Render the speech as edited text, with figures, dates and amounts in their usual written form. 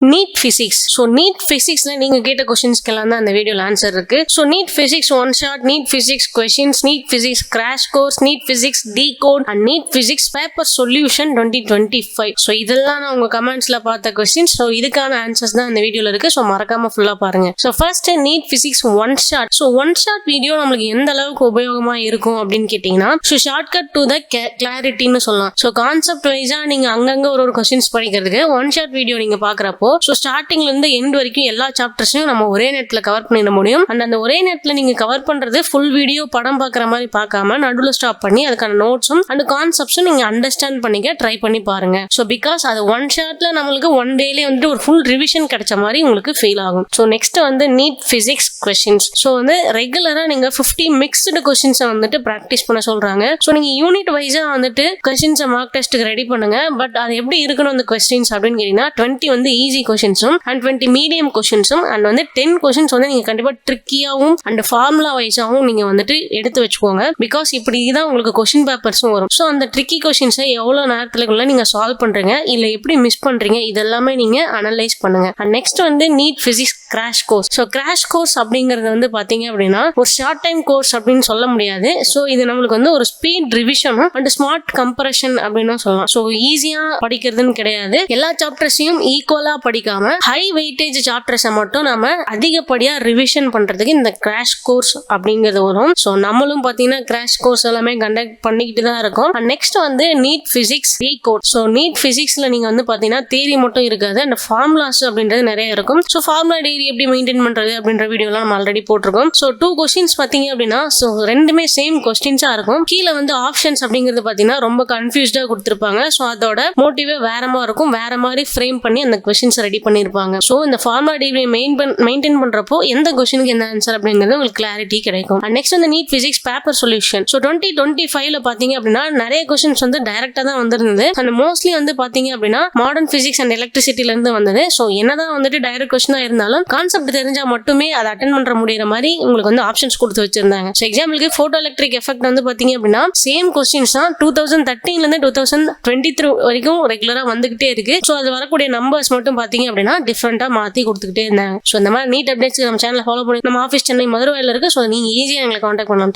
NEET physics. So NEET பிசிக்ஸ்ல நீங்க கேட்ட கொஸ்டின்ஸ்க்கெல்லாம் தான் அந்த வீடியோல ஆன்சர் இருக்கு. So NEET physics one shot, NEET physics questions, NEET physics crash course, NEET physics decode and NEET physics paper solution 2025. So இதெல்லாம் நான் உங்க கமெண்ட்ஸ்ல பார்த்த கொஸ்டின்ஸ். ஸோ இதுக்கான ஆன்சர்ஸ் தான் இந்த வீடியோல இருக்கு. ஸோ மறக்காம ஃபுல்லா பாருங்க. So first NEET physics one shot. So one shot video நம்மளுக்கு எந்த அளவுக்கு உபயோகமா இருக்கும் அப்படின்னு கேட்டீங்கன்னா, ஸோ ஷார்ட்கட் டு த கிளாரிட்டின்னு சொல்லலாம். ஸோ கான்செப்ட் வைஸா நீங்க அங்கங்க ஒரு கொஸ்டின்ஸ் படிக்கிறதுக்கு ஒன் ஷாட் வீடியோ நீங்க பாக்குறப்போ, ஸோ ஸ்டார்டிங்ல இருந்து எண்ட் வரைக்கும் எல்லா சாப்டர்ஸையும் நம்ம ஒரே நேரத்துல கவர் பண்ணிட முடியும். அண்ட் அந்த ஒரே நேரத்துல நீங்க கவர் பண்றது ஃபுல் வீடியோ படம் பாக்குற மாதிரி பார்க்காம நடுவில் ஸ்டாப் பண்ணி அதுக்கான நோட்ஸும் அண்ட் கான்செப்ட்ஸும் நீங்க அண்டர்ஸ்டாண்ட் பண்ணிக்க ட்ரை பண்ணி பாருங்க. ஸோ பிகாஸ் அது ஒன் ஷாட்ல நம்மளுக்கு ஒன் டேலே வந்துட்டு ஒரு ஃபுல் ரிவிஷன் கிடைச்ச மாதிரி உங்களுக்கு ஃபீல் ஆகும். ஸோ நெக்ஸ்ட் வந்து நீட் பிசிக்ஸ் கொஸ்டின்ஸ். ஸோ வந்து ரெகுலரா நீங்க 50 மிக்ஸ்டு கொஸ்டின்ஸை வந்துட்டு ப்ராக்டிஸ் பண்ண சொல்றாங்க. ஸோ நீங்க யூனிட் வைஸா வந்துட்டு கொஸ்டின்ஸை மார்க் டெஸ்ட்டுக்கு ரெடி பண்ணுங்க. பட் அது எப்படி இருக்கணும் அந்த கொஸ்டின்ஸ் அப்படின்னு கேட்டீங்கன்னா, 20 வந்து ஈஸி கொஸ்டின்ஸும் அண்ட் 20 மீடியம் கொஸ்டின்ஸும் அண்ட் வந்து 10 கொஸ்டின்ஸ் வந்து நீங்க கண்டிப்பா ட்ரிக்கியாவும் அண்ட் ஃபார்முலா வைஸாவும் நீங்க வந்துட்டு எடுத்து வச்சுக்கோங்க. பிகாஸ் இப்படிதான் உங்களுக்கு கொஸ்டின் பேப்பர்ஸும் வரும். ஸோ அந்த ட்ரிக்கி கொஸ்டின்ஸை எவ்வளவு நேரத்துக்குள்ள நீங்க சால்வ் பண்றீங்க, இல்ல எப்படி மிஸ் பண்றீங்க, இதெல்லாமே நீங்க அனலைஸ் பண்ணுங்க. அண்ட் நெக்ஸ்ட் வந்து NEET physics crash course. So crash course அப்படிங்கிறது வந்து பாத்தீங்க அப்படின்னா ஒரு ஷார்ட் டைம் கோர்ஸ் அப்படின்னு சொல்ல முடியாது. ஸோ இது நம்மளுக்கு வந்து ஒரு ஸ்பீட் ரிவிஷனும் அண்ட் ஸ்மார்ட் கம்பரேஷன் அப்படின்னு சொல்லலாம். ஸோ ஈஸியா படிக்கிறதுன்னு கிடையாது. எல்லா சாப்டர்ஸையும் ஈக்குவலா படிக்காம ஹை வெயிட்டேஜ் சாப்டர்ஸை மட்டும் நம்ம அதிகப்படியா ரிவிஷன் பண்றதுக்கு இந்த கிராஷ் கோர்ஸ் அப்படிங்கிறது வரும். ஸோ நம்மளும் பாத்தீங்கன்னா கிராஷ் கோர்ஸ் எல்லாமே கண்டக்ட் பண்ணிக்கிட்டு தான் இருக்கோம். நெக்ஸ்ட் வந்து NEET physics decode. So NEET பிசிக்ஸ்ல நீங்க வந்து பாத்தீங்கன்னா தியரி மட்டும் இருக்காது, அந்த ஃபார்முலாஸ் அப்படின்றது நிறைய இருக்கும். ஸோ ஃபார்முலா டிகிரி எப்படி மெயின்டைன் பண்றது அப்படின்ற வீடியோலாம் நம்ம ஆல்ரெடி போட்டிருக்கோம். ஸோ 2 கொஸ்டின்ஸ் பாத்தீங்க அப்படின்னா, ஸோ ரெண்டுமே சேம் கொஸ்டின்ஸா இருக்கும். கீழே வந்து ஆப்ஷன்ஸ் அப்படிங்கிறது பாத்தீங்கன்னா ரொம்ப கன்ஃபியூஸ்டா கொடுத்துருப்பாங்க. ஸோ அதோட மோட்டிவே வேற மாதிரி இருக்கும், வேற மாதிரி ஃப்ரேம் பண்ணி அந்த கொஸ்டின்ஸ் ரெடி பண்ணிருப்பாங்க. ஸோ இந்த ஃபார்முலா டிகிரி மெயின்டைன் பண்றப்போ எந்த கொஸ்டினுக்கு என்ன ஆன்சர் அப்படிங்கிறது உங்களுக்கு கிளாரிட்டி கிடைக்கும். நெக்ஸ்ட் வந்து NEET physics paper solution. So 2025ல பாத்தீங்க அப்படின்னா நிறைய கொஸ்டின்ஸ் வந்து டைரக்டா தான் வந்திருந்தது. அண்ட் மோஸ்ட்லி வந்து பாத்தீங்க அப்படின்னா மாடர்ன் பிசிக்ஸ் அண்ட் எலக்ட்ரிசிட்டில இருந்து வந்தது. ஸோ என்னதான் வந்துட்டு டைரக்ட் கொஸ்டினா இருந்தாலும் கான்செப்ட் தெரிஞ்சா மட்டுமே அதை அட்டென்ட் பண்ற முடியற மாதிரி உங்களுக்கு வந்து ஆப்ஷன்ஸ் கொடுத்து வச்சிருந்தாங்க. ஸோ எக்ஸாம்பிளுக்கு போட்டோ எலக்ட்ரிக் எஃபெக்ட் வந்து பாத்தீங்க அப்படின்னா சேம் கொஸ்டின்ஸ் தான் 2013ல இருந்து 2023 வரைக்கும் ரெகுலரா வந்துகிட்டே இருக்கு. ஸோ அது வரக்கூடிய நம்பர்ஸ் மட்டும் பாத்தீங்க அப்படின்னா டிஃபரெண்டா மாத்தி கொடுத்துக்கிட்டே இருந்தாங்க. ஸோ இந்த மாதிரி நீட் அப்டேட்ஸ் நம்ம சேனல் ஃபாலோ பண்ணி நம்ம ஆஃபீஸ் சென்னை மதுரையில் இருக்கு. ஸோ நீங்க ஈஸியா எங்களை கான்டாக்ட் பண்ணலாம்.